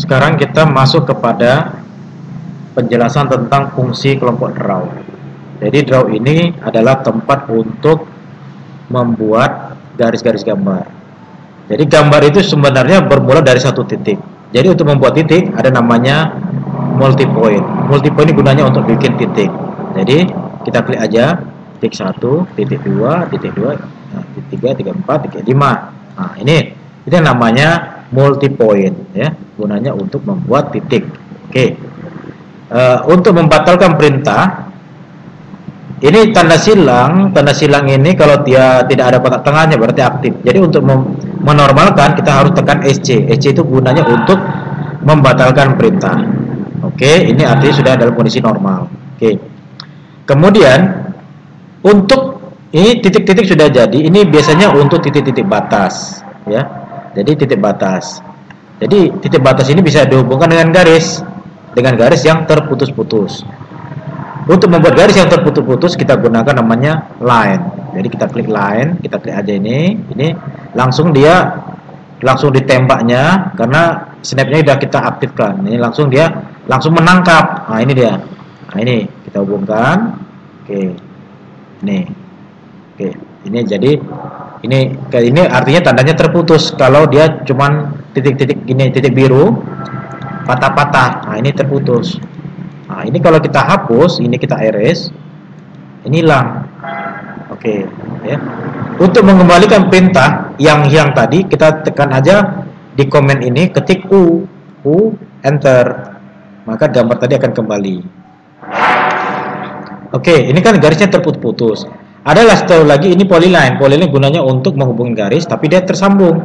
Sekarang kita masuk kepada penjelasan tentang fungsi kelompok draw. Jadi draw ini adalah tempat untuk membuat garis-garis gambar. Jadi gambar itu sebenarnya bermula dari satu titik. Jadi untuk membuat titik ada namanya multi point. Multi point ini gunanya untuk bikin titik. Jadi kita klik aja titik 1, titik 2, titik 2, titik 3, titik 4, titik 5. Nah, ini namanya multi point ya, gunanya untuk membuat titik. Oke. Untuk membatalkan perintah, ini tanda silang ini kalau dia tidak ada kotak tengahnya berarti aktif. Jadi untuk menormalkan kita harus tekan SC. SC itu gunanya untuk membatalkan perintah. Oke, ini artinya sudah dalam kondisi normal. Oke. Kemudian untuk ini titik-titik sudah jadi, ini biasanya untuk titik-titik batas ya. Jadi titik batas. Jadi titik batas ini bisa dihubungkan dengan garis yang terputus-putus. Untuk membuat garis yang terputus-putus kita gunakan namanya line. Jadi kita klik line, kita klik aja ini langsung ditembaknya karena snapnya sudah kita aktifkan. Ini dia langsung menangkap. Nah, ini dia. Nah, ini kita hubungkan. Oke. Oke, ini jadi ini artinya tandanya terputus kalau dia cuman titik-titik gini, titik biru patah-patah. Nah, ini terputus. Nah, ini kalau kita hapus, ini kita erase, ini hilang. Oke, ya. Untuk mengembalikan perintah yang tadi kita tekan aja di komen ini, ketik U, enter. Maka gambar tadi akan kembali. Oke, ini kan garisnya terputus-putus. Adalah satu lagi ini polyline. Polyline gunanya untuk menghubungi garis tapi dia tersambung.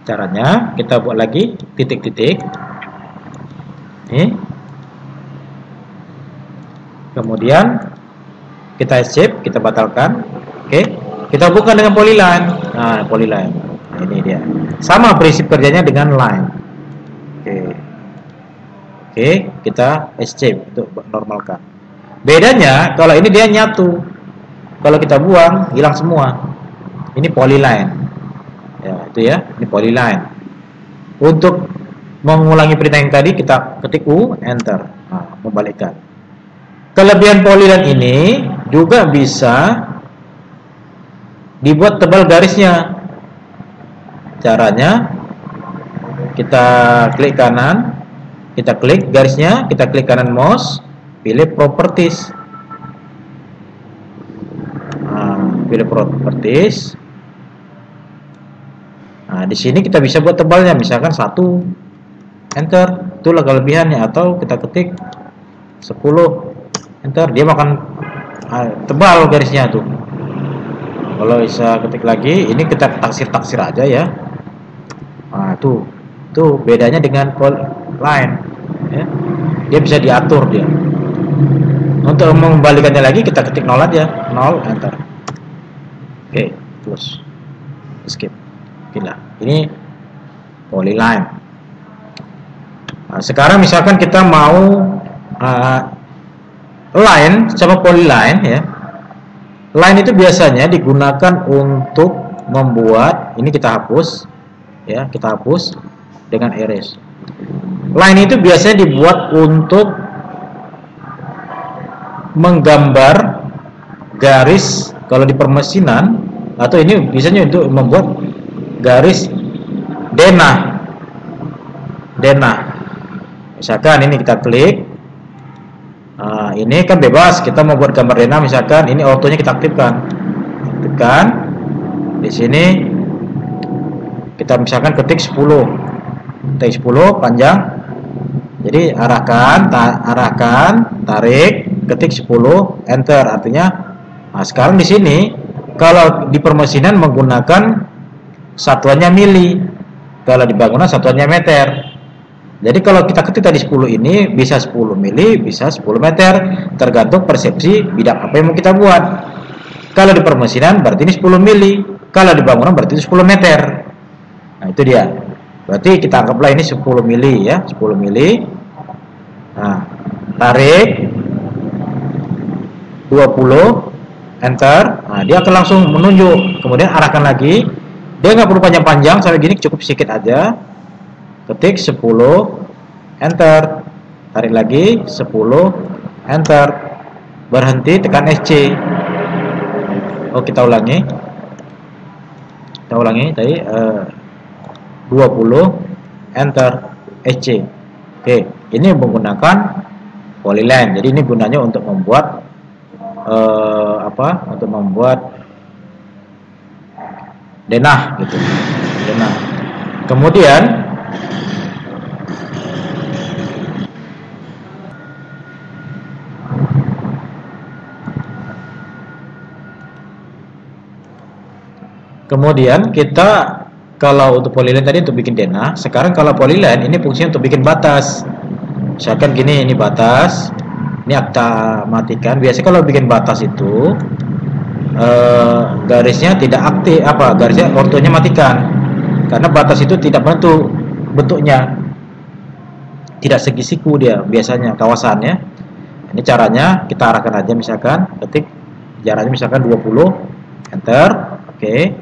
Caranya kita buat lagi titik-titik. Kemudian kita escape, kita batalkan. Oke, kita hubungkan dengan polyline. Nah, polyline. Nah, ini dia. Sama prinsip kerjanya dengan line. Oke, kita escape untuk normalkan. Bedanya kalau ini dia nyatu. Kalau kita buang hilang semua. Ini polyline. Ya, itu ya. Ini polyline. Untuk mengulangi perintah yang tadi kita ketik U, enter. Nah, membalikkan. Kelebihan polyline ini juga bisa dibuat tebal garisnya. Caranya kita klik kanan, kita klik garisnya, kita klik kanan mouse, pilih properties. Pilih properties. Nah, di sini kita bisa buat tebalnya, misalkan 1, enter. Itulah kelebihannya. Atau kita ketik 10, enter. Dia makan tebal garisnya tuh. Kalau bisa ketik lagi, ini kita taksir aja ya. Nah, tuh bedanya dengan line ya. Dia bisa diatur dia. Untuk mengembalikannya lagi kita ketik 0 aja, 0, enter. Oke, terus skip. Gila. Ini polyline. Nah, sekarang misalkan kita mau line sama polyline ya. Line itu biasanya digunakan untuk membuat, ini kita hapus ya, kita hapus dengan erase. Line itu biasanya dibuat untuk menggambar garis kalau di permesinan, atau ini biasanya untuk membuat garis denah. Misalkan ini kita klik. Nah, ini kan bebas, kita mau buat gambar denah, misalkan ini autonya kita aktifkan. Di sini kita misalkan ketik 10. Ketik 10 panjang. Jadi arahkan, tarik, ketik 10, enter. Artinya, nah sekarang di sini kalau di permesinan menggunakan satuannya mili, kalau di bangunan satuannya meter. Jadi kalau kita ketik tadi 10 ini bisa 10 mili, bisa 10 meter, tergantung persepsi bidang apa yang mau kita buat. Kalau di permesinan berarti ini 10 mili, kalau di bangunan berarti itu 10 meter. Nah, itu dia. Berarti kita anggaplah ini 10 mili ya, 10 mili. Nah, tarik 20, enter. Nah, dia akan langsung menunjuk. Kemudian arahkan lagi. Dia nggak perlu panjang-panjang, sampai gini cukup sedikit aja. ketik 10, enter, tarik lagi 10, enter, berhenti, tekan SC. Oh, kita ulangi tadi 20, enter, SC. Oke, ini menggunakan polyline. Jadi ini gunanya untuk membuat untuk membuat denah gitu, denah. Kemudian kita, kalau untuk polyline tadi untuk bikin denah, sekarang kalau polyline ini fungsinya untuk bikin batas. Misalkan gini, ini batas, ini kita matikan. Biasanya kalau bikin batas itu garisnya tidak aktif, garisnya ortonya matikan, karena batas itu tidak menentu bentuknya, tidak segi siku dia biasanya kawasannya. Ini caranya kita arahkan aja, misalkan ketik jaraknya misalkan 20, enter, oke.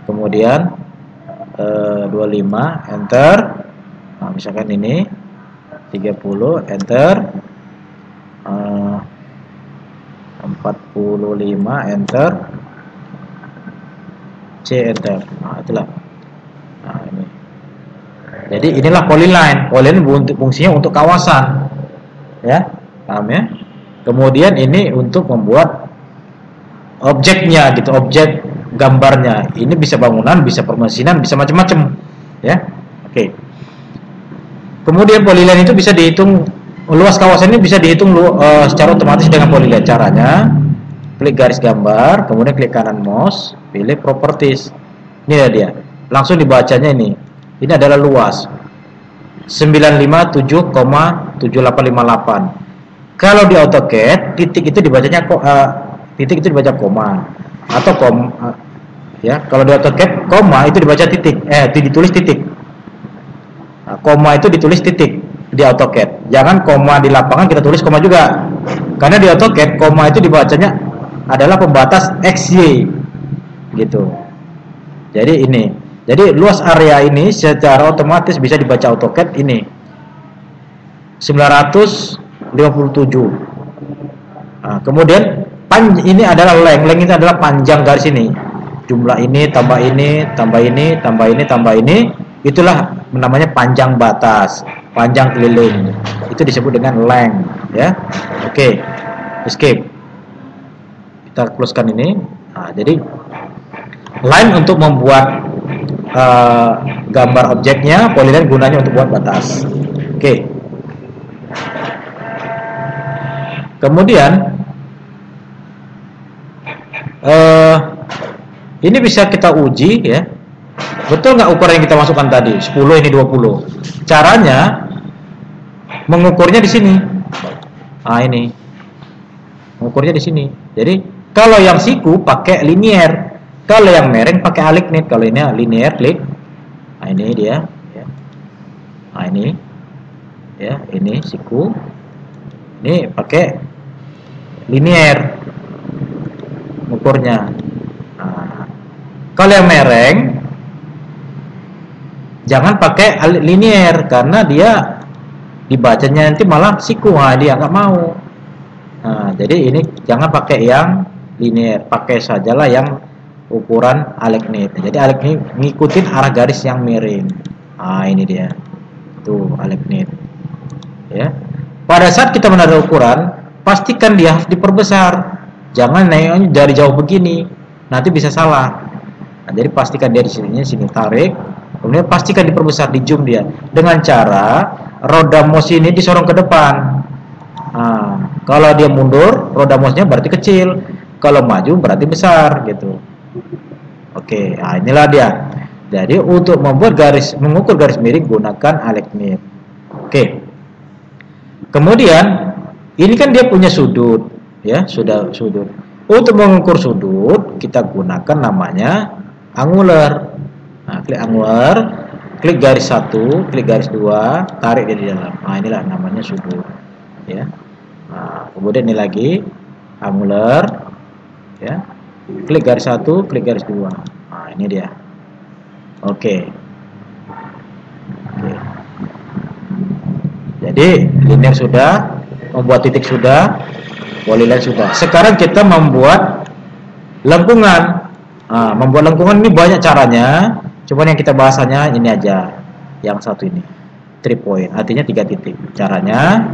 Kemudian 25, enter. Nah, misalkan ini 30, enter. 45, enter. C, enter. Nah, itulah. Nah, ini. Jadi inilah polyline. Polyline fungsinya untuk kawasan. Ya, paham ya? Kemudian ini untuk membuat objeknya gitu, objek gambarnya. Ini bisa bangunan, bisa permesinan, bisa macam-macam. Ya. Oke. Kemudian polyline itu bisa dihitung, luas kawasan ini bisa dihitung secara otomatis dengan polyline. Caranya, klik garis gambar, kemudian klik kanan mouse, pilih properties. Ini ya dia. Langsung dibacanya ini. Ini adalah luas 957,7858. Kalau di AutoCAD, titik itu dibacanya titik itu dibaca koma atau ya. Kalau di AutoCAD koma itu dibaca titik, ditulis titik. Nah, koma itu ditulis titik di AutoCAD. Jangan koma di lapangan kita tulis koma juga. Karena di AutoCAD koma itu dibacanya adalah pembatas XY gitu. Jadi ini. Jadi luas area ini secara otomatis bisa dibaca AutoCAD ini 957. Nah, kemudian ini adalah length. Length itu adalah panjang garis ini. Jumlah ini tambah ini, tambah ini, tambah ini, tambah ini. Itulah namanya panjang batas, panjang keliling. Itu disebut dengan length, ya. Oke. Escape. Kita closekan ini. Nah, jadi line untuk membuat gambar objeknya, polyline gunanya untuk buat batas. Oke. Kemudian ini bisa kita uji ya. Betul nggak ukuran yang kita masukkan tadi? 10, ini 20. Caranya mengukurnya di sini. Nah, ini. Mengukurnya di sini. Jadi kalau yang siku pakai linear, kalau yang mereng pakai alignate. Kalau ini linear, klik. Nah, ini dia. Ya. Nah, ini. Ya, ini siku. Ini pakai linear ukurnya. Nah, kalau yang mereng jangan pakai linear karena dia dibacanya nanti malah siku. Nah, dia nggak mau. Nah, jadi ini jangan pakai yang linear, pakai sajalah yang ukuran alignate. Jadi alignate ngikutin arah garis yang miring. Nah, ini dia. Tuh alignate. Ya. Pada saat kita menaruh ukuran, pastikan dia harus diperbesar. Jangan naiknya dari jauh begini, nanti bisa salah. Nah, jadi pastikan dia di sini tarik, kemudian pastikan diperbesar, di zoom dia dengan cara roda mouse ini disorong ke depan. Nah, kalau dia mundur, roda mouse-nya berarti kecil. Kalau maju berarti besar gitu. Oke, nah inilah dia. Jadi untuk membuat mengukur garis miring gunakan alignate. Oke. Kemudian ini kan dia punya sudut, ya, sudah sudut. Untuk mengukur sudut kita gunakan namanya angular. Nah, klik angular, klik garis 1, klik garis 2, tarik dia di dalam. Nah, inilah namanya sudut, ya. Nah, kemudian ini lagi angular, ya. Klik garis 1, klik garis 2. Nah, ini dia. Oke. Oke. Jadi linear sudah, membuat titik sudah, polyline sudah. Sekarang kita membuat lengkungan. Nah, membuat lengkungan ini banyak caranya, cuman yang kita bahasanya ini aja, yang satu ini, 3 point, artinya 3 titik. Caranya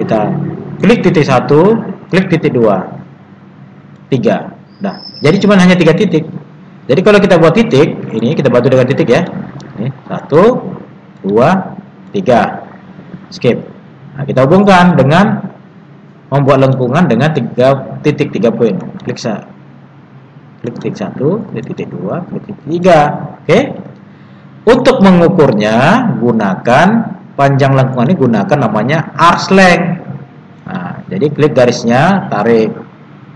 kita klik titik 1, klik titik 2, 3. Nah, jadi cuman hanya 3 titik. Jadi kalau kita buat titik, ini kita bantu dengan titik ya. Ini 1, 2, 3. Skip. Nah, kita hubungkan dengan membuat lengkungan dengan 3 titik, 3 poin. Klik titik 1, klik titik 2, klik titik 3. Oke. Untuk mengukurnya gunakan panjang lengkungan ini, gunakan namanya arc length. Nah, jadi klik garisnya, tarik.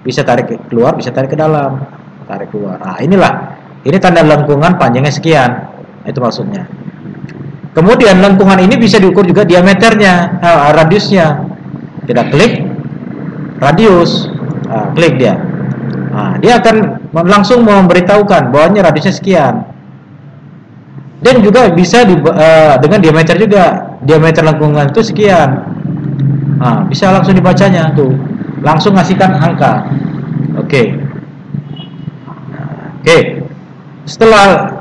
Bisa tarik keluar, bisa tarik ke dalam. Tarik keluar. Nah, ini tanda lengkungan panjangnya sekian. Nah, itu maksudnya. Kemudian lengkungan ini bisa diukur juga diameternya, radiusnya. Kita klik radius, klik dia. Nah, dia akan langsung memberitahukan bahwanya radiusnya sekian. Dan juga bisa dengan diameter juga. Diameter lengkungan itu sekian. Nah, bisa langsung dibacanya tuh. Langsung ngasihkan angka. Oke. Setelah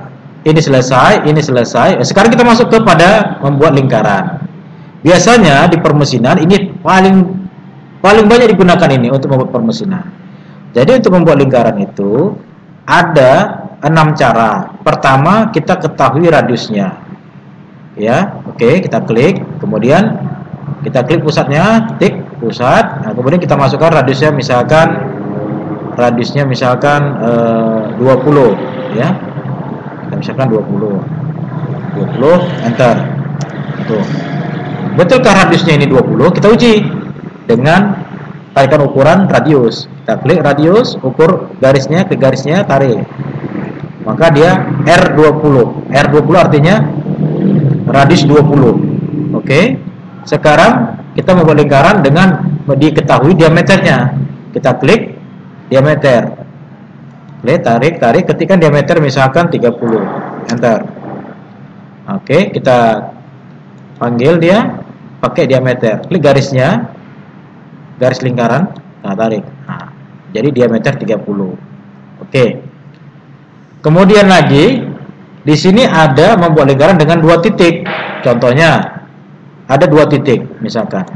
ini selesai. Sekarang kita masuk kepada membuat lingkaran. Biasanya di permesinan ini paling banyak digunakan ini untuk membuat permesinan. Jadi untuk membuat lingkaran itu ada 6 cara. Pertama, kita ketahui radiusnya. Ya, oke, kita klik, kemudian kita klik pusatnya, tik pusat. Nah, kemudian kita masukkan radiusnya misalkan 20 ya. Kita misalkan 20, enter. Tuh. Betulkah radiusnya ini 20? Kita uji dengan tarikan ukuran radius. Kita klik radius, ukur garisnya ke garisnya, tarik. Maka dia R20. R20 artinya radius 20. Oke. Sekarang kita membuat lingkaran dengan diketahui diameternya. Kita klik diameter. Klik, tarik, ketikkan diameter misalkan 30. Enter. Oke, kita panggil dia pakai diameter. Klik garisnya. Garis lingkaran. Nah, tarik. Nah, jadi diameter 30. Oke. Kemudian lagi di sini ada membuat lingkaran dengan 2 titik. Contohnya ada 2 titik misalkan.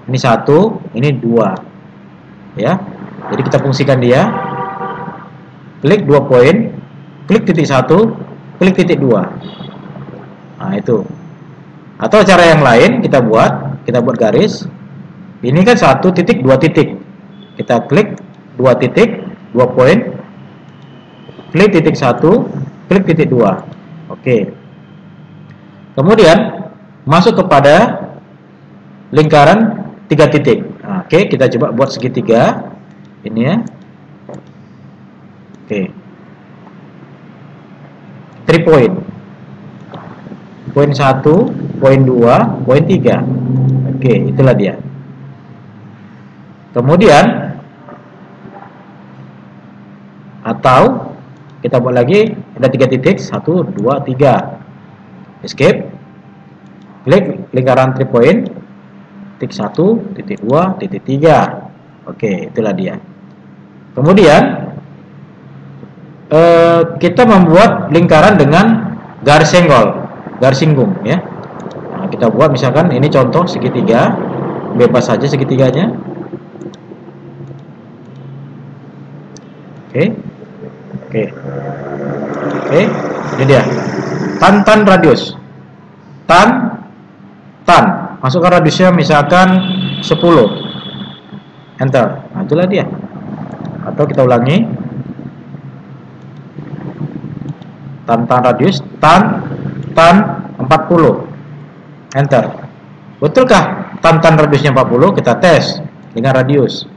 Ini 1, ini 2. Ya. Jadi kita fungsikan dia. Klik 2 poin, klik titik 1, klik titik 2. Nah, itu. Atau cara yang lain kita buat garis. Ini kan 1 titik, 2 titik. Kita klik 2 titik, 2 poin. Klik titik 1, klik titik 2. Oke. Kemudian masuk kepada lingkaran 3 titik. Nah, oke, kita coba buat segitiga. Ini ya. Oke. 3 point. Poin 1, poin 2, poin 3. Oke, itulah dia. Kemudian atau kita buat lagi ada 3 titik, 1, 2, 3. Escape. Klik lingkaran 3 point. Titik 1, titik 2, titik 3. Oke, itulah dia. Kemudian kita membuat lingkaran dengan garis senggol, garis singgung ya. Nah, kita buat misalkan ini contoh segitiga, bebas saja segitiganya. Oke, ini dia. Tan radius, tan, masukkan radiusnya misalkan 10, enter. Nah, itulah dia. Atau kita ulangi. Tan radius, tan 40, enter. Betulkah tan radiusnya 40? Kita tes dengan radius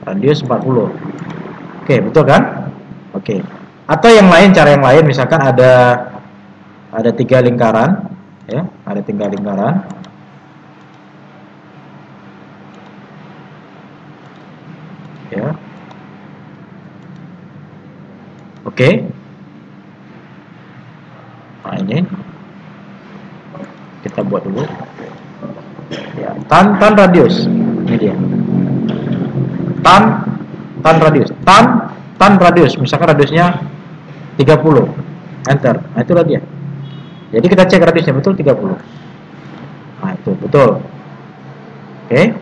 40. Oke, betul kan? Oke. Atau yang lain, cara yang lain misalkan ada 3 lingkaran ya, ada 3 lingkaran. Ya. Oke. Nah, ini kita buat dulu. Ya, tan radius. Ini dia. Tan radius. Tan radius. Misalkan radiusnya 30. Enter. Nah, itulah dia. Jadi kita cek radiusnya betul 30. Nah, itu betul. Oke.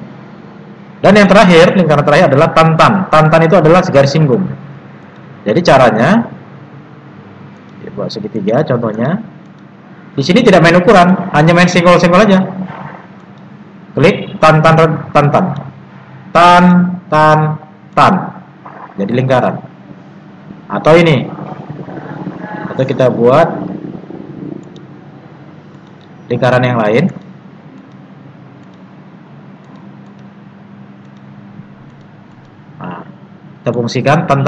Dan yang terakhir, lingkaran terakhir adalah tan. Tan itu adalah segaris singgung. Jadi caranya buat segitiga contohnya. Di sini tidak main ukuran, hanya main senggol-senggol aja. Klik tan. Jadi lingkaran. Atau ini. Atau kita buat lingkaran yang lain. Nah, kita fungsikan tan.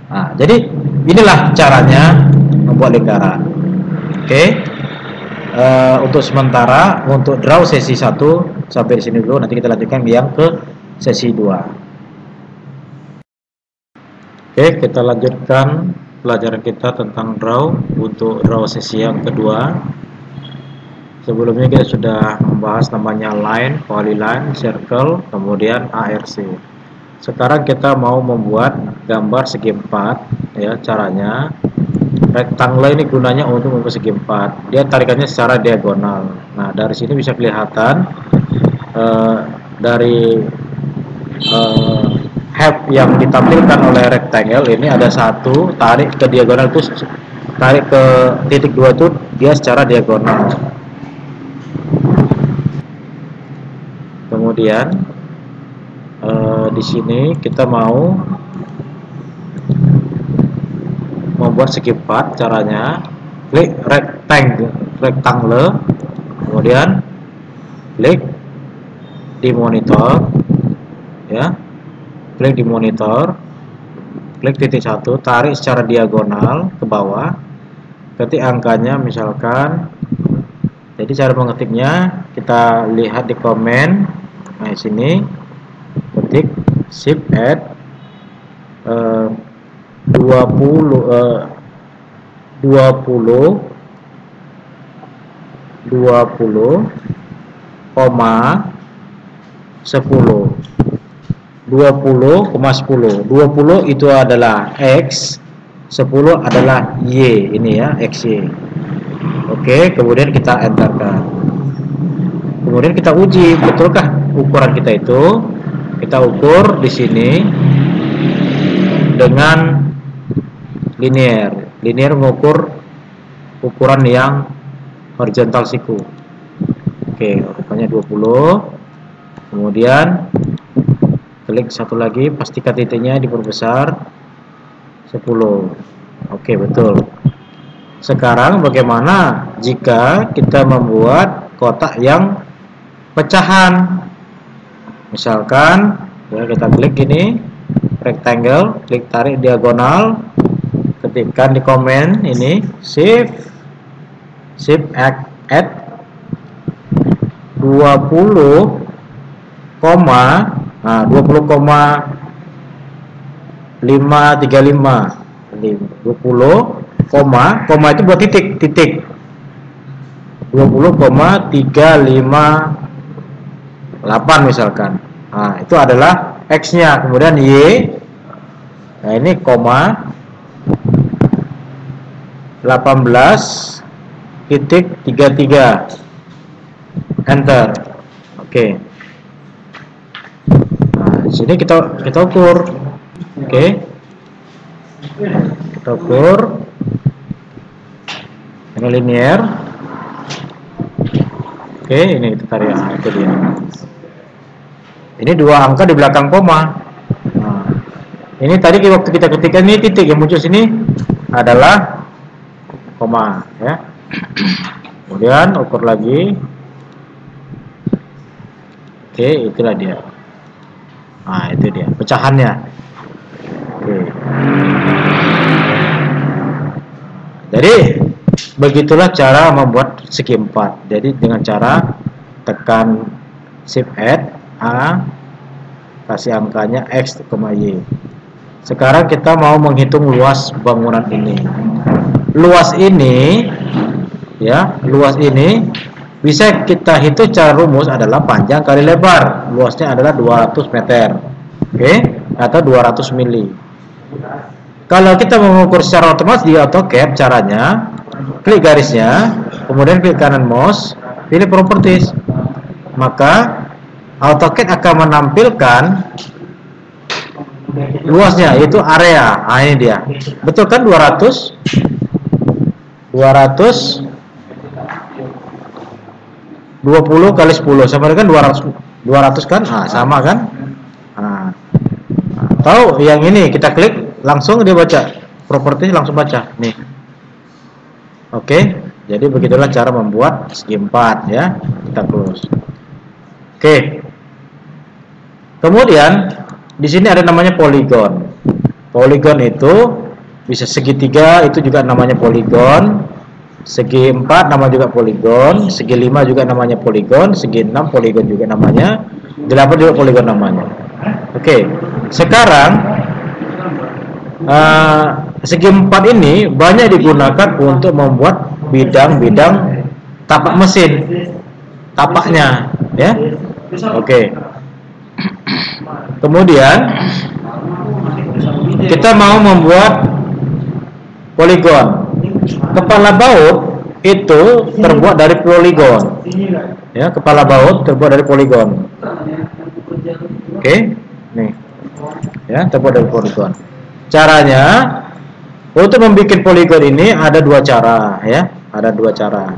Nah, jadi inilah caranya membuat lingkaran. Oke. Untuk sementara untuk draw sesi 1 sampai di sini dulu, nanti kita lanjutkan yang ke sesi 2. Oke, kita lanjutkan pelajaran kita tentang draw untuk draw sesi yang kedua. Sebelumnya kita sudah membahas namanya line, polyline, circle, kemudian ARC. Sekarang kita mau membuat gambar segi 4, ya. Caranya rectangle ini gunanya untuk membuat segi 4. Dia tarikannya secara diagonal. Nah, dari sini bisa kelihatan dari half yang ditampilkan oleh rectangle ini ada satu, tarik ke diagonal itu, tarik ke titik 2 itu dia secara diagonal. Kemudian di sini kita mau membuat segi 4. Caranya klik rectangle, kemudian klik di monitor, ya, klik di monitor, klik titik 1, tarik secara diagonal ke bawah, ketik angkanya misalkan. Jadi cara mengetiknya kita lihat di komen. Nah, di sini ketik shift add 20 koma 10. 20 itu adalah X, 10 adalah Y, ini ya, XY. Oke, kemudian kita enterkan. Kemudian kita uji betulkah ukuran kita itu. Kita ukur di sini dengan linear. Linear mengukur ukuran yang horizontal siku. Oke, ukurannya 20. Kemudian klik satu lagi, pastikan titiknya diperbesar 10. Oke, betul. Sekarang bagaimana jika kita membuat kotak yang pecahan? Misalkan ya, kita klik ini rectangle, klik tarik diagonal, ketikkan di komen ini shift add 20, 20,535. 20, koma itu buat titik 20,358 misalkan. Nah, itu adalah X-nya. Kemudian Y, nah ini koma 18,33. Enter. Oke. Nah, di sini kita ukur. Oke. Kita ukur. Ini linear. Oke, ini kita tarik. Nah, itu dia. Ini dua angka di belakang koma. Nah, ini tadi waktu kita ketikkan ini titik yang muncul sini adalah koma, ya. Kemudian ukur lagi. Oke, itulah dia. Nah, itu dia pecahannya. Oke. Jadi begitulah cara membuat segi 4. Jadi dengan cara tekan shift add A, kasih angkanya X, Y. Sekarang kita mau menghitung luas bangunan ini. Luas ini, ya, luas ini bisa kita hitung secara rumus adalah panjang kali lebar. Luasnya adalah 200 meter, oke, atau 200 mili. Kalau kita mengukur secara otomatis di AutoCAD, caranya klik garisnya, kemudian klik kanan mouse, pilih properties, maka AutoCAD akan menampilkan luasnya, yaitu area. Nah, ini dia. Betul kan 200 20 kali 10 sama dengan 200 kan? Nah, sama kan? Nah, atau yang ini kita klik langsung dia baca. Properties langsung baca. Nih. Oke, jadi begitulah cara membuat segi 4 ya. Kita close. Oke. Kemudian di sini ada namanya poligon. Poligon itu bisa segitiga, itu juga namanya poligon. Segi 4 nama juga poligon, segi 5 juga namanya poligon, segi 6 poligon juga namanya, 8 juga poligon namanya. Oke. Sekarang segi 4 ini banyak digunakan untuk membuat bidang-bidang tapak mesin, tapaknya, ya. Oke. Kemudian kita mau membuat poligon. Kepala baut itu terbuat dari poligon, ya. Kepala baut terbuat dari poligon. Oke, nih, ya, terbuat dari poligon. Caranya untuk membuat poligon ini ada dua cara, ya. Ada dua cara.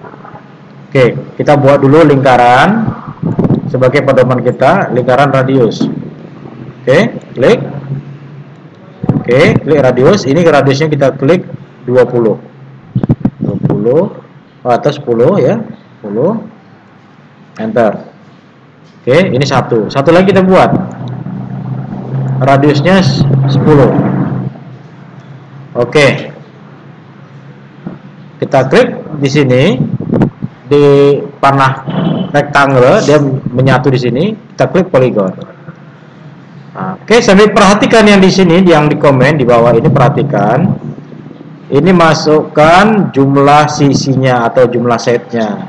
Oke, kita buat dulu lingkaran sebagai pedoman kita, lingkaran radius. Oke, klik. Oke, klik radius. Ini radiusnya kita klik 20 atau 10 ya, 10. Enter. Oke, ini satu lagi kita buat radiusnya 10. Oke, kita klik di sini di panah rectangle, dia menyatu di sini. Kita klik poligon. Oke, sambil perhatikan yang di sini, yang di komen di bawah ini, perhatikan. Ini masukkan jumlah sisinya atau jumlah setnya.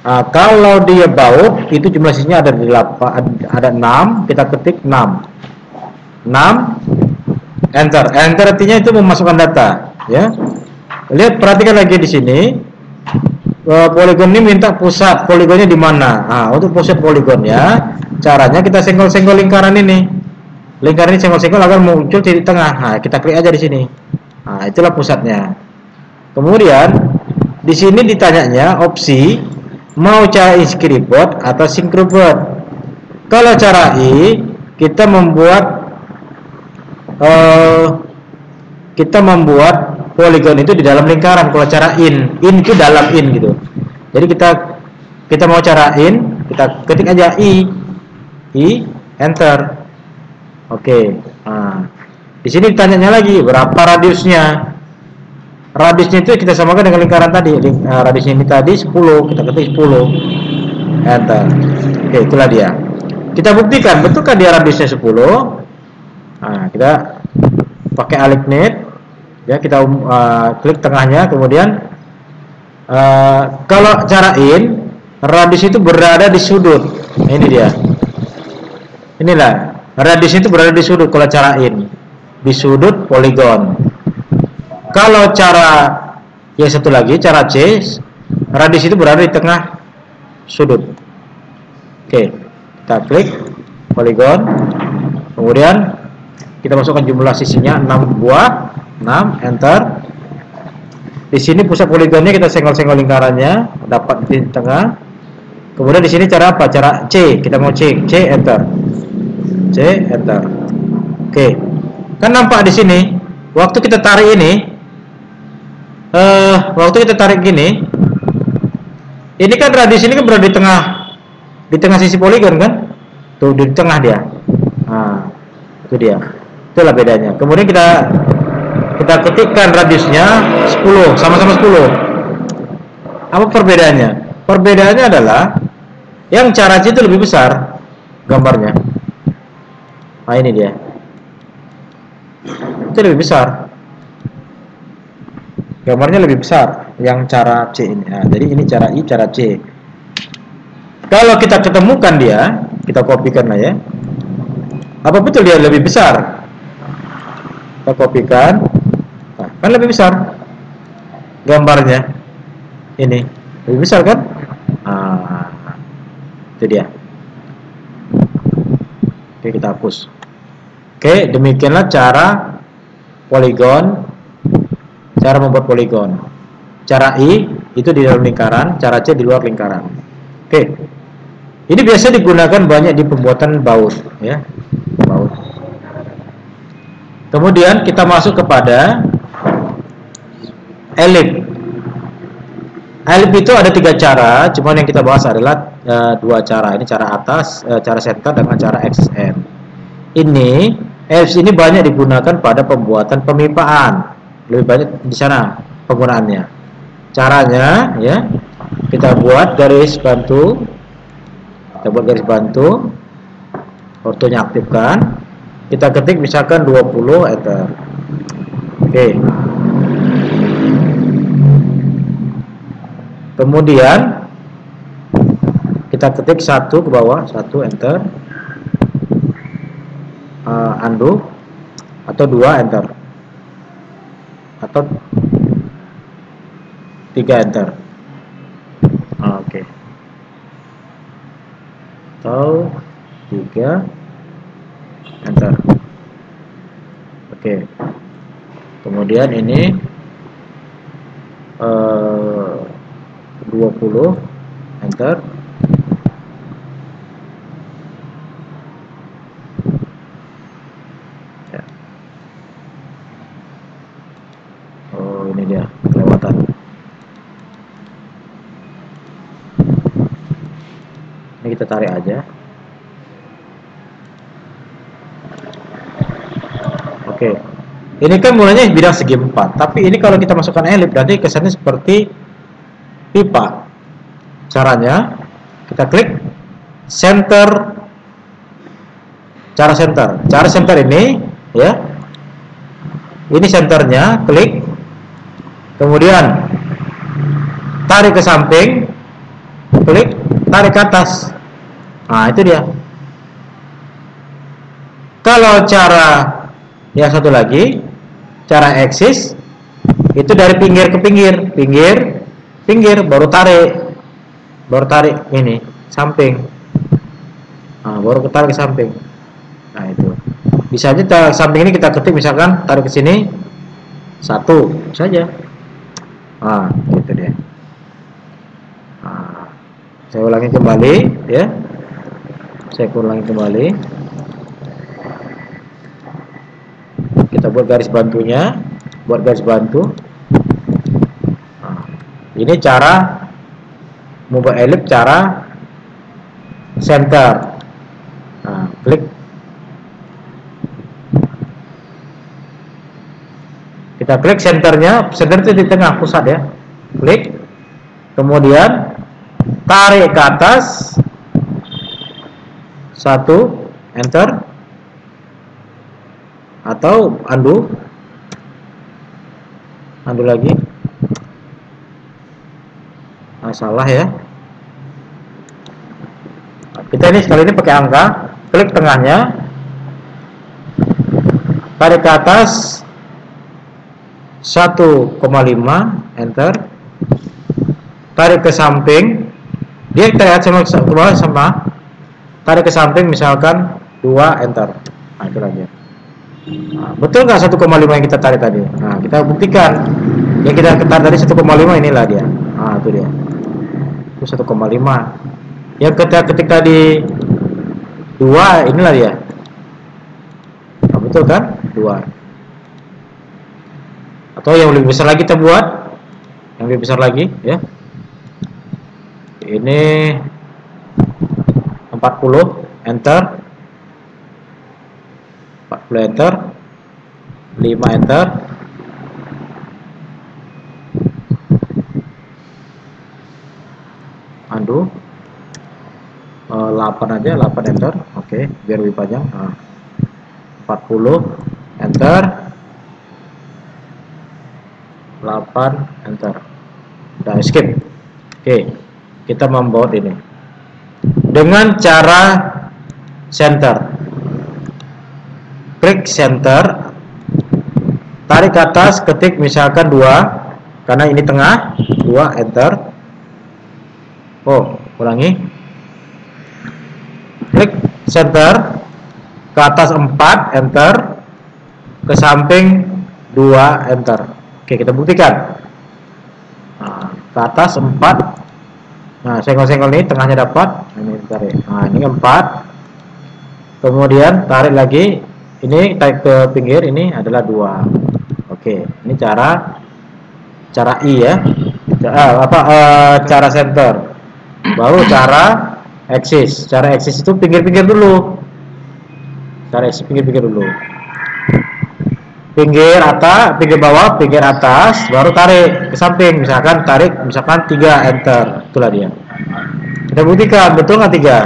Kalau dia baut, itu jumlah sisinya ada 6, kita ketik 6. Enter. Enter artinya itu memasukkan data, ya. Lihat, perhatikan lagi di sini. Poligon ini minta pusat poligonnya di mana. Untuk pusat poligonnya, caranya kita senggol-senggol lingkaran ini. Lingkaran ini senggol-senggol agar muncul titik tengah. Kita klik aja di sini. Itulah pusatnya. Kemudian di sini ditanyanya opsi mau cara inscribed atau syncrobot. Kalau cara I, kita membuat poligon itu di dalam lingkaran. Kalau cara in itu dalam in gitu. Jadi kita mau cara in, kita ketik aja I, enter. Oke. Di sini ditanyanya lagi berapa radiusnya. Radiusnya itu kita samakan dengan lingkaran tadi. Radiusnya ini tadi 10, kita ketik 10. Enter. Oke, itulah dia. Kita buktikan betulkah dia radiusnya 10. Kita pakai alignate. Ya, kita klik tengahnya, kemudian kalau cara in, radius itu berada di sudut. Ini dia. Inilah, radius itu berada di sudut kalau cara in. Di sudut poligon. Kalau cara yang satu lagi, cara C, radius itu berada di tengah sudut. Oke, kita klik poligon. Kemudian kita masukkan jumlah sisinya 6 buah. 6, enter. Di sini pusat poligonnya kita senggol-senggol lingkarannya, dapat di tengah. Kemudian di sini cara apa? Cara C, kita mau C, enter. C, enter. Oke. Kan nampak di sini, waktu kita tarik ini, ini kan radius ini kan berada di tengah sisi poligon kan? Tuh di tengah dia. Itu dia. Itulah bedanya. Kemudian kita ketikkan radiusnya 10, sama-sama 10. Apa perbedaannya? Perbedaannya adalah yang cara C itu lebih besar gambarnya. Ini dia. itu lebih besar, gambarnya lebih besar yang cara C ini. Nah, jadi ini cara I, cara C. Kalau kita ketemukan dia, kita kopikan lah ya. Apa betul dia lebih besar? Kita kopikan, nah, kan lebih besar gambarnya. Ini lebih besar kan? Nah, itu dia. Oke, kita hapus. Oke, demikianlah cara poligon, cara membuat poligon. Cara I itu di dalam lingkaran, cara C di luar lingkaran. Oke, ini biasa digunakan banyak di pembuatan baut, ya, baut. Kemudian kita masuk kepada elip. Elip itu ada 3 cara, cuman yang kita bahas adalah 2 cara. Ini cara atas, cara center dengan cara XM. Ini elips ini banyak digunakan pada pembuatan pemipaan. Lebih banyak di sana penggunaannya. Caranya, ya, kita buat garis bantu. Kita buat garis bantu. Ortonya aktifkan. Kita ketik misalkan 20 enter. Oke. Kemudian kita ketik 1 ke bawah, 1 enter. Undo atau 2 enter. Atau 3 enter. Oke. Atau 3 enter. Oke. Kemudian ini 20 enter. Ya. Oh, ini dia kelewatan. Ini kita tarik aja. Oke, ini kan mulanya bidang segi 4, tapi ini kalau kita masukkan elip berarti kesannya seperti pipa. Caranya kita klik center, cara center ini, ya, ini senternya, klik, kemudian tarik ke samping, klik, tarik ke atas. Nah, itu dia. Kalau cara yang satu lagi, cara axis, itu dari pinggir ke pinggir, pinggir, baru tarik ini samping. Nah, baru tarik ke samping. Nah, itu bisa aja samping ini kita ketik misalkan tarik ke sini 1 saja. Nah, gitu deh. Nah, saya ulangi kembali, ya. Saya ulangi kembali. Kita buat garis bantunya, buat garis bantu. Nah, ini cara membuat elip, cara center. Nah, klik. Kita klik centernya, center itu di tengah pusat, ya. Klik, kemudian tarik ke atas 1, enter. Atau undo lagi. Nah, salah ya. Kita ini sekali ini pakai angka, klik tengahnya, tarik ke atas 1,5, enter. Tarik ke samping, dia terlihat sama ke bawah sama. Tarik ke samping misalkan 2, enter. Nah, itu aja. Nah, betul nggak 1,5 yang kita tarik tadi? Nah, kita buktikan. Yang kita tarik tadi 1,5, inilah dia. Nah, itu dia. Itu 1,5. Yang kita ketik tadi 2, inilah dia. Nah, betul kan? 2. Atau yang lebih besar lagi kita buat. Yang lebih besar lagi, ya. Ini 40, enter. 40, enter. 5, enter. Undo. 8 aja, 8, enter. Oke, biar lebih panjang. Nah, 40, enter, 8, enter. Udah escape. Oke, kita membaut ini dengan cara center. Klik center, tarik ke atas, ketik misalkan 2, karena ini tengah, 2, enter. Oh, ulangi. Klik center, ke atas 4, enter, ke samping 2, enter. Oke, kita buktikan. Nah, ke atas 4. Nah, senggol-senggol ini tengahnya dapat. Ini tarik. Nah, ini 4. Kemudian tarik lagi. Ini tarik ke pinggir, ini adalah 2. Oke, ini cara I ya. Cara center. Baru cara axis. Cara axis itu pinggir-pinggir dulu. Cara axis pinggir-pinggir dulu. Pinggir atas, pinggir bawah, pinggir atas, baru tarik ke samping. Misalkan tarik, misalkan 3, enter. Itulah dia. Kita buktikan, betul nggak 3?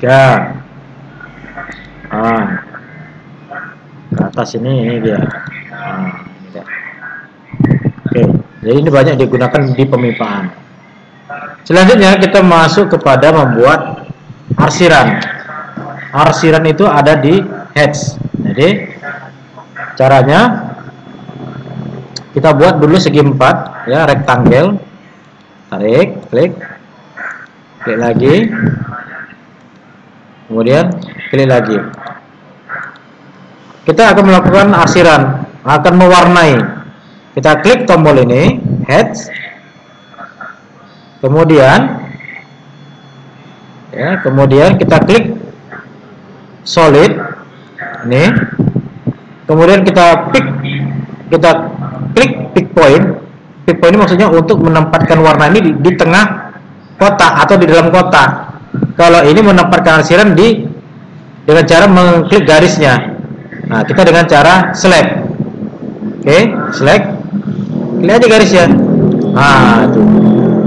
3. Ke atas ini dia. Ini dia. Oke, jadi ini banyak digunakan di pemipaan. Selanjutnya kita masuk kepada membuat arsiran. Arsiran itu ada di heads. Jadi caranya kita buat dulu segi 4 ya, rectangle. Tarik, klik lagi, kemudian klik lagi. Kita akan melakukan arsiran, akan mewarnai. Kita klik tombol ini, heads, kemudian kita klik solid ini, kemudian kita klik pick point. Pick point ini maksudnya untuk menempatkan warna ini di tengah kotak atau di dalam kotak. Kalau ini menempatkan arsiran dengan cara mengklik garisnya. Nah, kita dengan cara select. Oke, select. Klik aja garisnya. Nah, itu.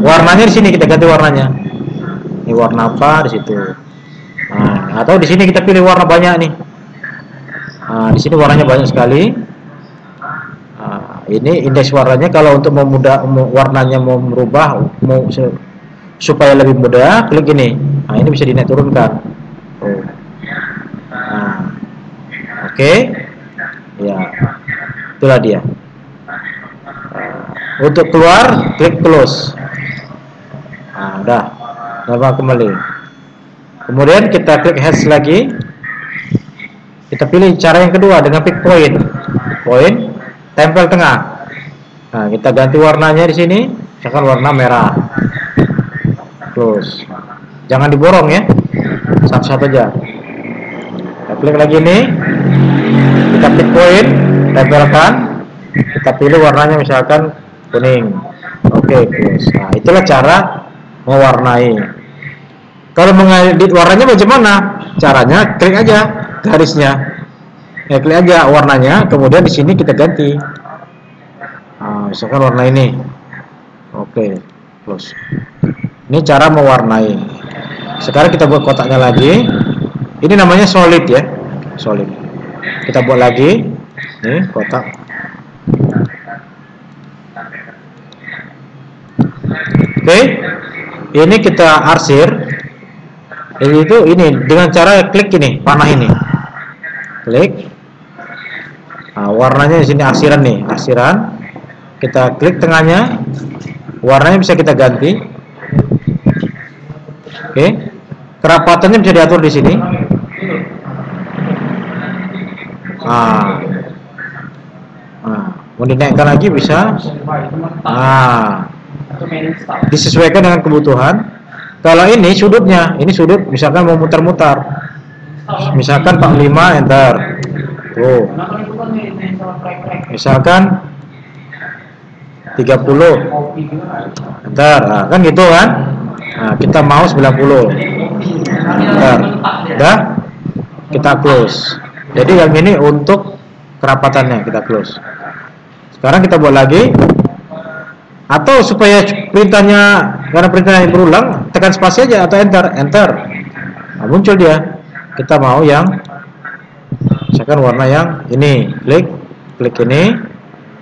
Warnanya di sini kita ganti warnanya. Ini warna apa di situ? Nah, atau di sini kita pilih warna banyak nih. Nah, di sini warnanya banyak sekali. Nah, ini indeks warnanya. Kalau untuk warnanya mau merubah, supaya lebih mudah, klik ini. Nah, ini bisa dinaik turunkan. Nah, oke. Ya, itulah dia. Untuk keluar, klik close. Nah, udah. Dapat kembali. Kemudian kita klik heads lagi. Kita pilih cara yang kedua dengan pick point. Point, tempel tengah. Nah, kita ganti warnanya di sini. Misalkan warna merah. Close. Jangan diborong ya. Satu-satu aja. Kita klik lagi nih. Kita pick point, tempelkan. Kita pilih warnanya misalkan kuning. Oke, close. Nah, itulah cara mewarnai. Kalau mengedit warnanya bagaimana? Caranya klik aja garisnya. Klik aja warnanya, kemudian di sini kita ganti. Nah, misalkan warna ini. Oke, close. Ini cara mewarnai. Sekarang kita buat kotaknya lagi. Ini namanya solid ya. Solid. Kita buat lagi. Nih, kotak. Oke. Ini kita arsir. Jadi itu ini dengan cara klik ini, panah ini. Klik. Nah, warnanya di sini arsiran nih, arsiran. Kita klik tengahnya. Warnanya bisa kita ganti. Oke. Kerapatannya bisa diatur di sini. Mau dinaikkan lagi bisa. Disesuaikan dengan kebutuhan. Kalau ini sudutnya, ini sudut misalkan mau mutar-mutar. Misalkan 45, enter. Tuh. Misalkan 30. Enter. Nah, kan gitu kan? Nah, kita mau 90. Enter. Udah? Kita close. Jadi yang ini untuk kerapatannya kita close. Sekarang kita buat lagi. Atau supaya perintahnya, karena perintahnya berulang, tekan spasi aja atau enter. Nah, muncul dia. Kita mau yang Misalkan warna yang ini, klik ini,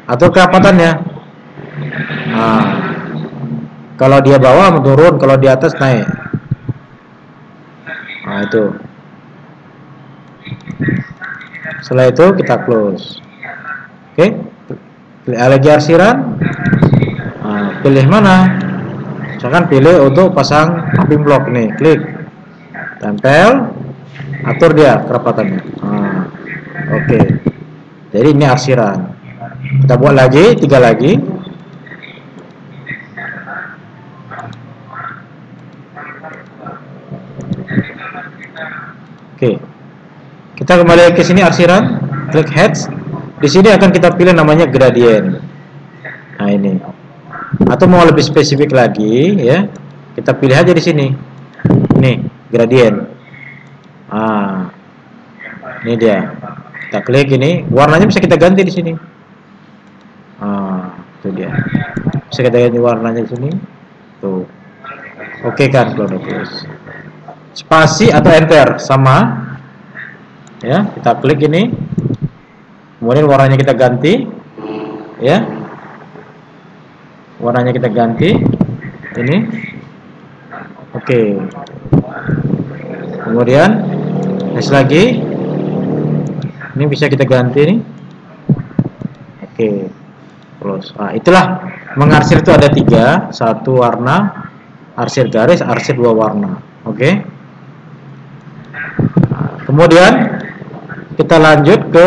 atur kerapatannya. Nah, kalau dia bawah menurun, kalau di atas naik. Nah itu. Setelah itu kita close. Oke, pilih lagi arsiran. Nah, pilih mana? Misalkan pilih untuk pasang pumping block nih, klik, tempel, atur dia kerapatannya. Nah, oke. Jadi ini arsiran. Kita buat lagi, 3 lagi. Oke. Kita kembali ke sini arsiran, klik heads. Di sini akan kita pilih namanya gradient. Nah ini. Atau mau lebih spesifik lagi ya, kita pilih aja di sini. Ini gradient. Ah, ini dia. Kita klik ini, warnanya bisa kita ganti di sini. Ah, itu dia. Bisa kita ganti warnanya di sini. Tuh. Oke kan kalau udah close. Spasi atau enter sama. Ya, kita klik ini. Kemudian warnanya kita ganti. Ya. Warnanya kita ganti. Ini. Oke. Kemudian next lagi. Ini bisa kita ganti nih. Oke. Close. Nah, itulah mengarsir itu ada 3, 1 warna, arsir garis, arsir 2 warna. Oke. Nah, kemudian kita lanjut ke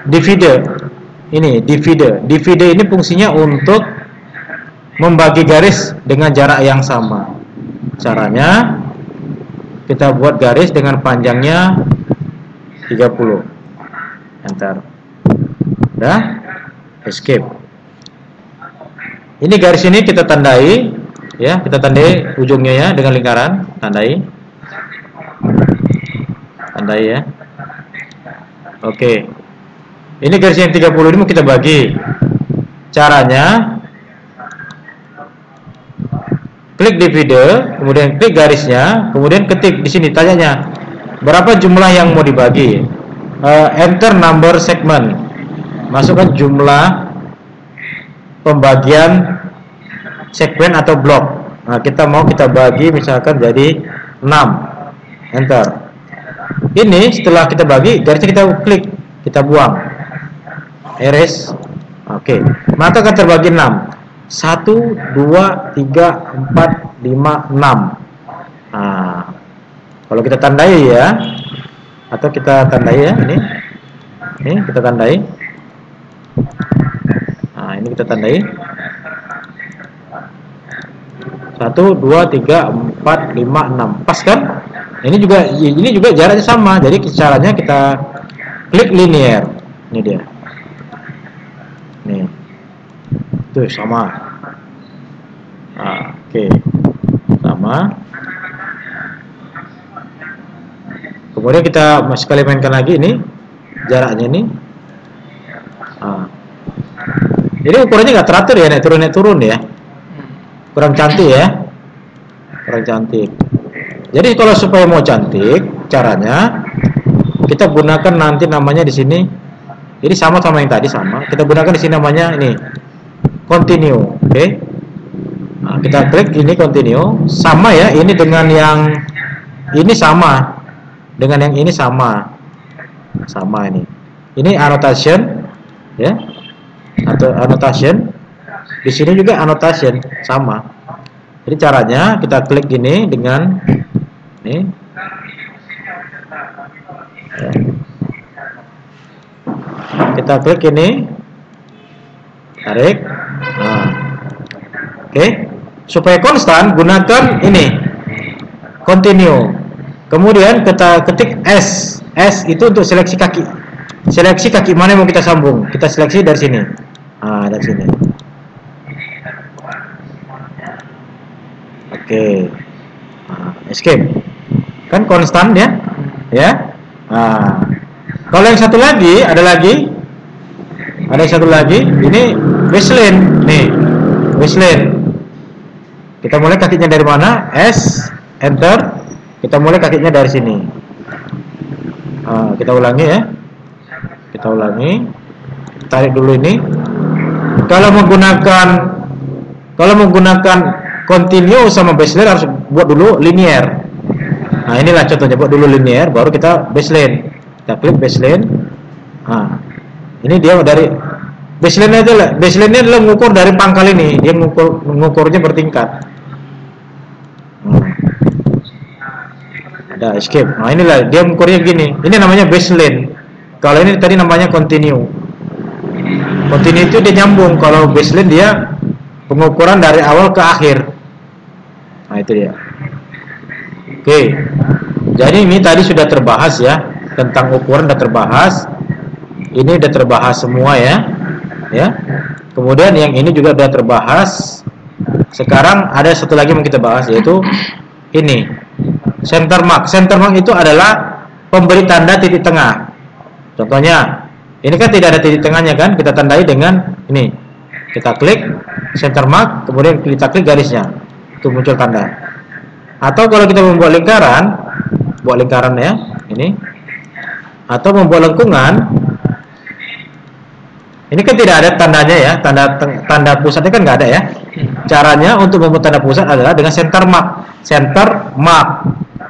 divider. Ini divider. Divider ini fungsinya untuk membagi garis dengan jarak yang sama. Caranya kita buat garis dengan panjangnya 30. Enter. Udah? Escape. Ini garis ini kita tandai, ya, kita tandai ujungnya ya dengan lingkaran, tandai. Tandai ya. Oke. Ini garis yang 30 ini mau kita bagi. Caranya klik divider, kemudian klik garisnya, kemudian ketik di sini tanyanya berapa jumlah yang mau dibagi. Enter number segment. Masukkan jumlah pembagian segmen atau blok. Nah, kita bagi misalkan jadi 6. Enter. Ini setelah kita bagi, garisnya kita klik, kita buang. Erase. Oke. Maka akan terbagi 6. 1, 2, 3, 4, 5, 6. Nah, kalau kita tandai ya, atau kita tandai ya, ini kita tandai. Nah, ini kita tandai. 1, 2, 3, 4, 5, 6. Pas kan? Ini juga jaraknya sama. Jadi caranya kita klik linear. Ini dia. Nih. Tuh sama. Nah, oke. Sama. Kemudian kita sekali mainkan lagi ini jaraknya ini. Nah. Jadi ukurannya nggak teratur ya, naik turun ya. Kurang cantik ya. Kurang cantik. Jadi kalau supaya mau cantik, caranya kita gunakan nanti namanya di sini. Jadi sama yang tadi sama. Kita gunakan di sini namanya ini continue. Oke. Nah, kita klik ini continue. Sama ya, ini dengan yang ini sama. Dengan yang ini sama. Sama ini. Ini annotation ya. Atau annotation. Di sini juga annotation sama. Jadi caranya kita klik ini dengan ini. Ya. Kita klik ini, tarik. Nah. Oke. Supaya konstan gunakan ini continue. Kemudian kita ketik S. S itu untuk seleksi kaki. Seleksi kaki mana yang mau kita sambung. Kita seleksi dari sini. Nah, dari sini. Oke. Nah, escape. Kan konstan ya? Ya. Nah, kalau yang satu lagi, ada satu lagi, ini baseline, nih, baseline. Kita mulai kakinya dari mana? S, enter, Kita mulai kakinya dari sini. Kita ulangi ya. Kita ulangi. Tarik dulu ini. Kalau menggunakan continue sama baseline harus buat dulu linear. Nah, inilah contohnya, buat dulu linear baru kita baseline. Kita klik baseline. Ini dia dari baseline ini adalah mengukur dari pangkal ini. Dia mengukurnya bertingkat. Ada escape. Nah, inilah dia mengukurnya gini. Ini namanya baseline. Kalau ini tadi namanya continue. Continue itu dia nyambung. Kalau baseline dia pengukuran dari awal ke akhir. Nah, itu dia. Oke. Jadi ini tadi sudah terbahas ya, tentang ukuran sudah terbahas. Ini sudah terbahas semua ya. Ya. Kemudian yang ini juga sudah terbahas. Sekarang ada satu lagi yang kita bahas, yaitu ini. Center mark. Center mark itu adalah pemberi tanda titik tengah. Contohnya, ini kan tidak ada titik tengahnya kan? Kita tandai dengan ini. Kita klik center mark, kemudian kita klik garisnya. Itu muncul tanda. Atau kalau kita membuat lingkaran, buat lingkaran ya, ini. Atau membuat lengkungan. Ini kan tidak ada tandanya ya, tanda pusatnya kan nggak ada ya. Caranya untuk membuat tanda pusat adalah dengan center mark.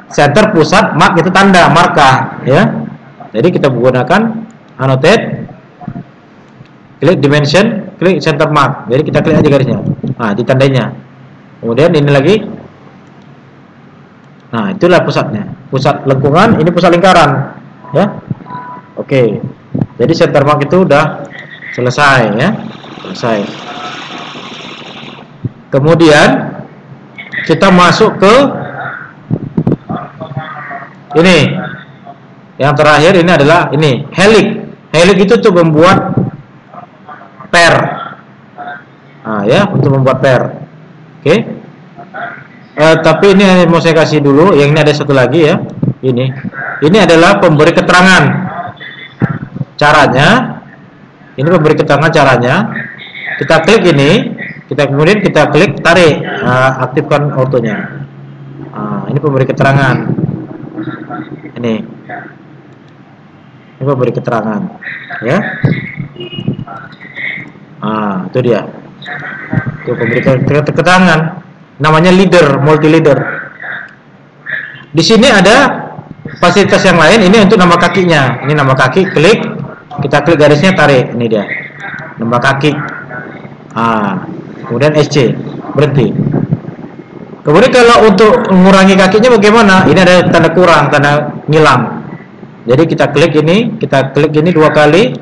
Center pusat, mark itu tanda, marka ya. Jadi kita menggunakan annotate, klik dimension, klik center mark. Jadi kita klik aja garisnya. Nah, ditandainya. Kemudian ini lagi. Nah, itulah pusatnya. Pusat lengkungan, ini pusat lingkaran. Ya. Oke. Jadi center mark itu udah selesai ya. Selesai. Kemudian kita masuk ke ini. Yang terakhir ini adalah ini, helix. Helix itu untuk membuat pair. Nah, ya, untuk membuat pair. Oke. Tapi ini mau saya kasih dulu, yang ini ada satu lagi ya. Ini adalah pemberi keterangan. Caranya, ini pemberi keterangan caranya. Kita klik ini, kemudian kita klik tarik, aktifkan autonya. Ini pemberi keterangan. Ini pemberi keterangan, ya. Itu dia. Itu pemberi keterangan. Namanya leader, multi leader. Di sini ada fasilitas yang lain. Ini untuk nama kakinya. Ini nama kaki, klik. Kita klik garisnya, tarik. Ini dia. Nama kaki. Kemudian SC, berhenti. Kemudian kalau untuk mengurangi kakinya bagaimana? Ini ada tanda kurang, tanda ngilang. Jadi kita klik ini 2 kali,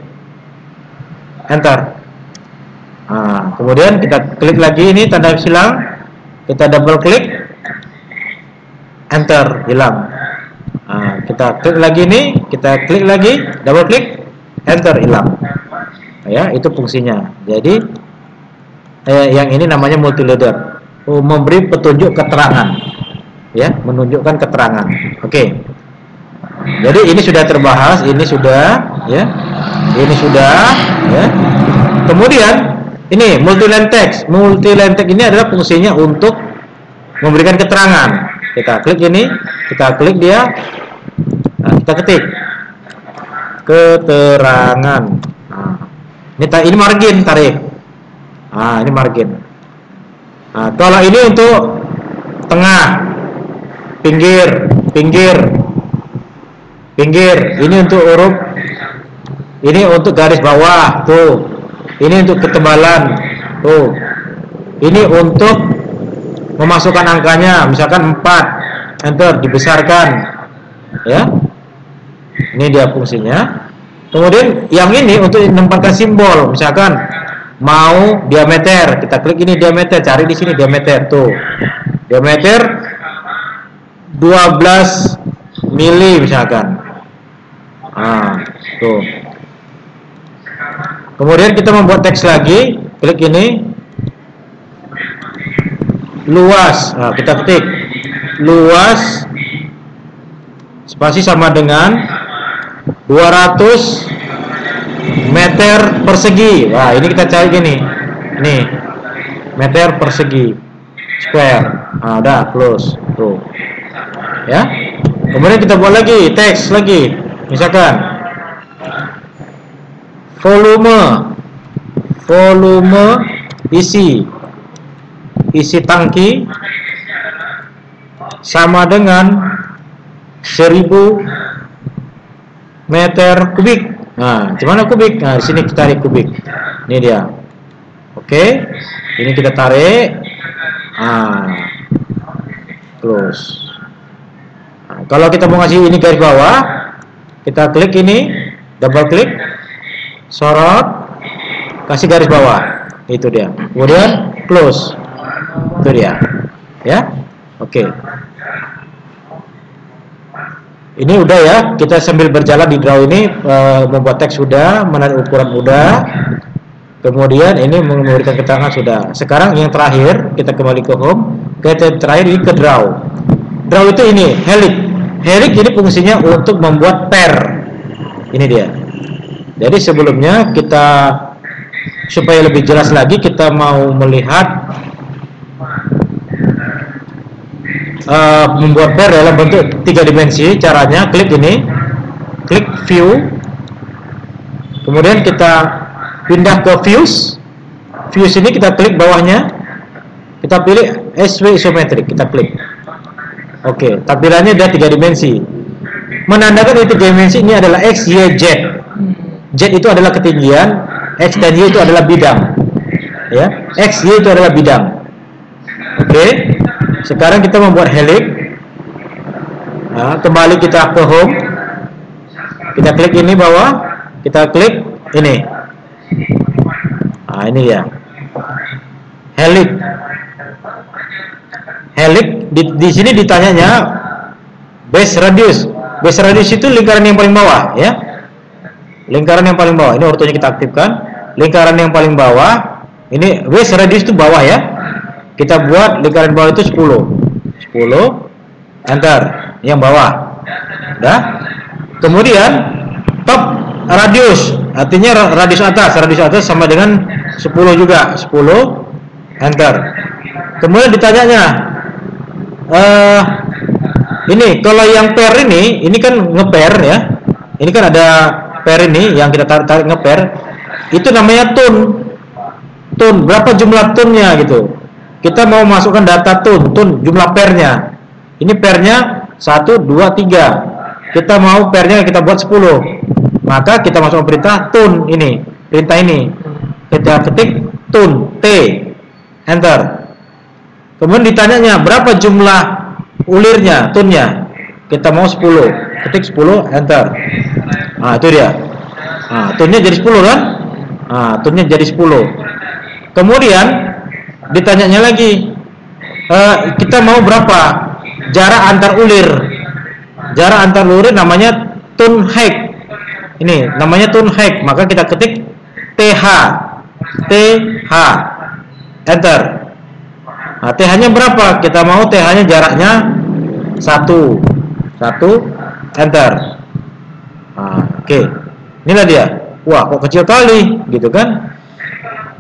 enter. Kemudian kita klik lagi ini tanda silang, kita double klik, enter, hilang. Kita klik lagi ini, kita klik lagi, double klik, enter, hilang. Ya, itu fungsinya. Jadi yang ini namanya multi leader, memberi petunjuk keterangan, ya, menunjukkan keterangan. Oke. Jadi ini sudah terbahas, ini sudah, ya, ini sudah, ya. Kemudian ini multi-line text. Multi-line text ini adalah fungsinya untuk memberikan keterangan. Kita klik ini, kita klik dia, kita ketik keterangan. Ini margin, tarik. Ini margin. Kalau ini untuk tengah, pinggir. Ini untuk huruf. Ini untuk garis bawah, tuh. Ini untuk ketebalan, tuh. Ini untuk memasukkan angkanya, misalkan 4, enter, dibesarkan, ya. Ini dia fungsinya. Kemudian yang ini untuk menempatkan simbol, misalkan mau diameter, kita klik ini diameter, cari di sini diameter, tuh. Diameter 12 mili misalkan. Tuh. Kemudian kita membuat teks lagi, klik ini luas. Kita ketik luas spasi sama dengan 200 meter persegi. Ini kita cari gini. Nih. Meter persegi. Square. Udah close. Tuh. ya. Kemudian kita buat lagi teks lagi, misalkan volume isi tangki sama dengan 1000 meter kubik. Nah, gimana kubik? Nah, di sini kita tarik kubik. Ini dia. Oke, ini kita tarik. Close. Nah, kalau kita mau ngasih ini garis bawah, kita klik ini, double klik, sorot, kasih garis bawah. Itu dia. Kemudian close. Itu dia. Ya. Oke. Ini udah ya, kita sambil berjalan di draw ini membuat teks sudah, menarik ukuran udah, kemudian ini memberikan keterangan sudah. Sekarang yang terakhir kita kembali ke home, kita terakhir ini ke draw. Draw itu ini helix. Helix ini fungsinya untuk membuat pair. Ini dia. Jadi sebelumnya kita supaya lebih jelas lagi kita mau melihat membuat pair dalam bentuk 3 dimensi. Caranya klik ini, klik view, kemudian kita pindah ke views. Views ini kita klik bawahnya, kita pilih SW isometric, kita klik. Oke, tampilannya ada 3 dimensi. Menandakan itu 3 dimensi ini adalah X, Y, Z. Z itu adalah ketinggian, X dan Y itu adalah bidang. Ya, X, Y itu adalah bidang. Oke. Sekarang kita membuat helix. Nah, kembali kita ke home. Kita klik ini bawah. Kita klik ini. Nah, ini ya. Helix. Helix di sini ditanyanya base radius. Base radius itu lingkaran yang paling bawah, ya. Lingkaran yang paling bawah. Ini ortonya kita aktifkan. Lingkaran yang paling bawah. Ini base radius itu bawah ya. Kita buat lingkaran bawah itu 10, enter, yang bawah, udah. Kemudian top radius, artinya radius atas sama dengan 10 juga, 10, enter. Kemudian ditanyanya, ini kalau yang pair ini kan ngepair ya, ini kan ada pair ini yang kita tarik ngepair, itu namanya tune, berapa jumlah tune-nya gitu. Kita mau masukkan data tune jumlah pairnya. Ini pairnya 1, 2, 3. Kita mau pairnya kita buat 10. Maka kita masukkan perintah tune ini. Perintah ini. Kita ketik tune T. Enter. Kemudian ditanyanya berapa jumlah ulirnya, tune-nya. Kita mau 10. Ketik 10, enter. Nah, itu dia. Nah, tune-nya jadi 10 kan? Nah, tune-nya jadi 10. Kemudian ditanyanya lagi, kita mau berapa jarak antar ulir? Jarak antar ulir namanya tune height. Ini namanya tune height. Maka kita ketik TH, enter. Nah, TH-nya berapa? Kita mau TH-nya jaraknya 1, enter. Nah, oke. Inilah dia. Wah, kok kecil kali, gitu kan?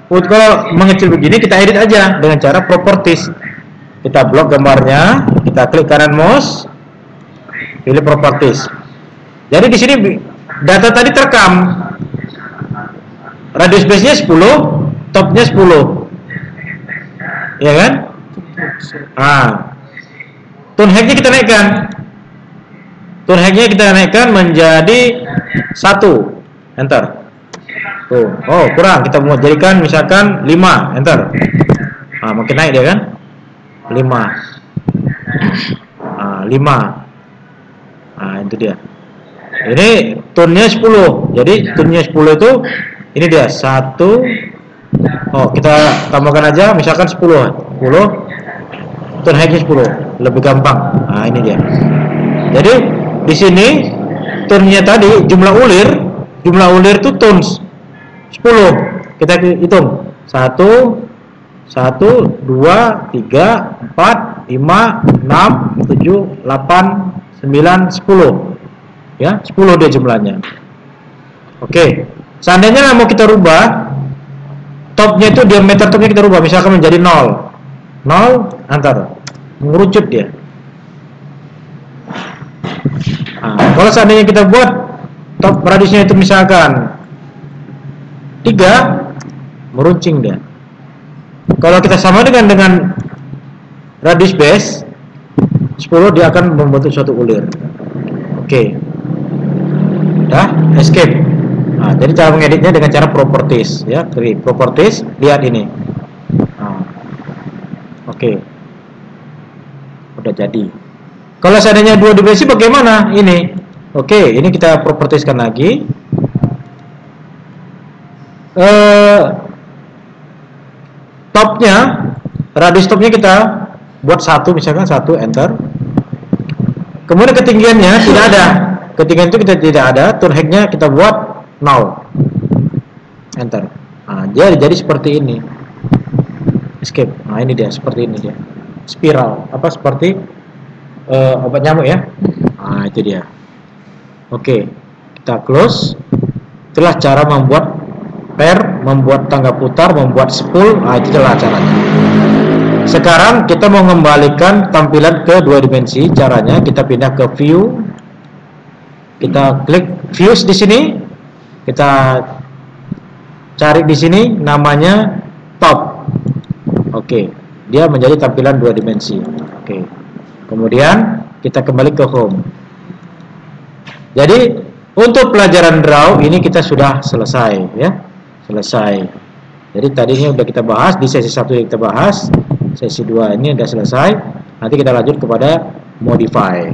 Kalau mengecil begini kita edit aja dengan cara properties. Kita blok gambarnya, kita klik kanan mouse, pilih properties. Jadi di sini data tadi terekam. Radius base-nya 10, top-nya 10. Ya kan? Tune height-nya kita naikkan. Tune height-nya kita naikkan menjadi 1. Enter. Tuh, oh kurang, kita mau jadikan misalkan 5, enter. Makin naik dia kan? 5. 5. Itu dia. Ini tune-nya 10. Jadi tune-nya 10 itu ini dia 1. Oh, kita tambahkan aja misalkan 10. Tune height-nya 10. Lebih gampang. Nah, ini dia. Jadi di sini tune-nya tadi jumlah ulir itu tones 10. Kita hitung 1, 2, 3, 4, 5, 6, 7, 8, 9, 10. Ya, 10 dia jumlahnya. Oke. Seandainya mau kita rubah topnya itu, diameter topnya kita rubah misalkan menjadi 0, enter. Mengerucut dia. Nah, kalau seandainya kita buat top radiusnya itu misalkan 3, meruncing dia. Kalau kita sama dengan radius base 10, dia akan membentuk suatu ulir. Oke. Dah, escape. Nah, jadi cara mengeditnya dengan cara properties ya. Dari properties lihat ini. Nah, oke. Udah jadi. Kalau seandainya 2 dimensi bagaimana? Ini. Oke, ini kita propertieskan lagi. Topnya, radius topnya kita buat 1, misalkan 1, enter. Kemudian ketinggiannya tidak ada. Ketinggian itu kita tidak ada. Turn height-nya kita buat 0. Enter. Nah, dia jadi seperti ini. Escape. Nah, ini dia, seperti ini dia. Spiral. Apa seperti obat nyamuk ya. Nah, itu dia. Oke, kita close. Itulah cara membuat pair, membuat tangga putar, membuat spool. Nah, itu adalah caranya. Sekarang kita mau mengembalikan tampilan ke 2 dimensi. Caranya kita pindah ke view. Kita klik views di sini. Kita cari di sini namanya top. Oke, dia menjadi tampilan 2 dimensi. Oke. Kemudian kita kembali ke home. Jadi untuk pelajaran draw ini kita sudah selesai ya. Selesai. Jadi tadinya udah kita bahas di sesi 1 yang kita bahas, sesi 2 ini udah selesai. Nanti kita lanjut kepada modify.